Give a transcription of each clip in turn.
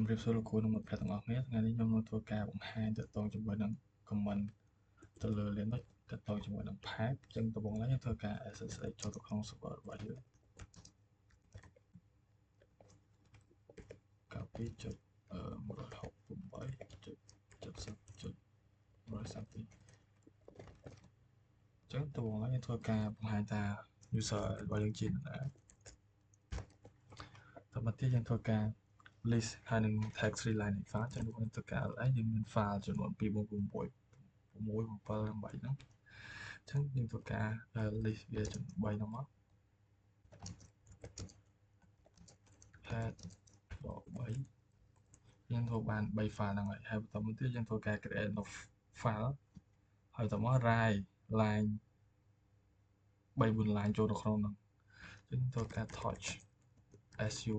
ជំរាបសួរលោកគ្រូនិងមិត្តភក្តិទាំងអស់គ្នាថ្ងៃនេះខ្ញុំនឹងធ្វើការបង្ហាញទាក់ទងជាមួយនឹង comment ទៅលើ Linux ទាក់ទងជាមួយនឹង Pipe អញ្ចឹងដំបូងឡើយយើងធ្វើការ SSH ចូលទៅក្នុង server របស់យើង copy ចុច 168.70.132 អញ្ចឹងដំបូងឡើយយើងធ្វើការបង្ហាញថា user របស់យើងជានរណាតមកទៀតយើងធ្វើការ list ហើយនឹង text line file ចឹងយើងធ្វើការ LS យើងមាន file ចំនួន 2 4 6 7 8 ហ្នឹងចឹងយើងធ្វើការ list វាចំ3ហ្នឹងមក head ដក3យើងធ្វើបាន3 file ហ្នឹងហើយបន្តមកទៀតយើងធ្វើការ create no file ហើយតមក write line 3 4 line ចូលទៅក្នុងហ្នឹងចឹងធ្វើការ touch su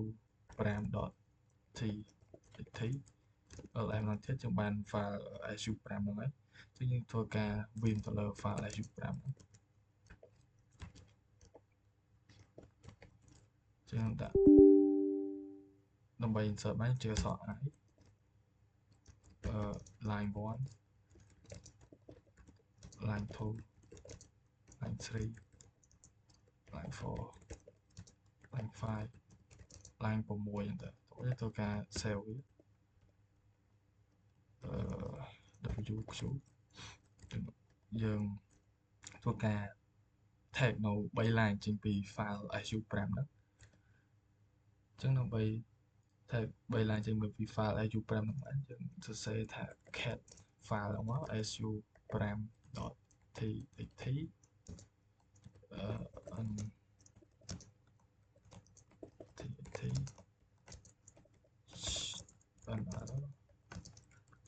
pram.txt LM ហ្នឹងទៀតយើងបាន file su pram ហ្នឹងហើយចឹងយើងធ្វើការ vim ទៅលើ file su pram ហ្នឹងចឹងដាក់ដើម្បី insert បានជាអក្សរ I line 1 line 2 line 3 line 4 line 5 line 6ហ្នឹងទៅយើងធ្វើការ save វាWQ យើងធ្វើការ tag នៅ3 line ចេញពី file su pram ហ្នឹងអញ្ចឹងដើម្បី tag 3 line ចេញពី file su pram ហ្នឹងបានយើងសរសេរថា cat file ហ្នឹងមក su pram.txt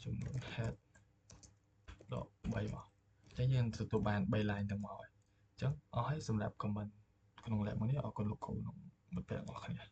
ចំនួន head ដក3មកអញ្ចឹងយើងទទួលបាន3 line ទាំងមកហើយអញ្ចឹងអស់ហើយសម្រាប់ comment ក្នុង lab មួយនេះអរគុណលោកគ្រូនិងមិត្តភក្តិទាំងអស់គ្នា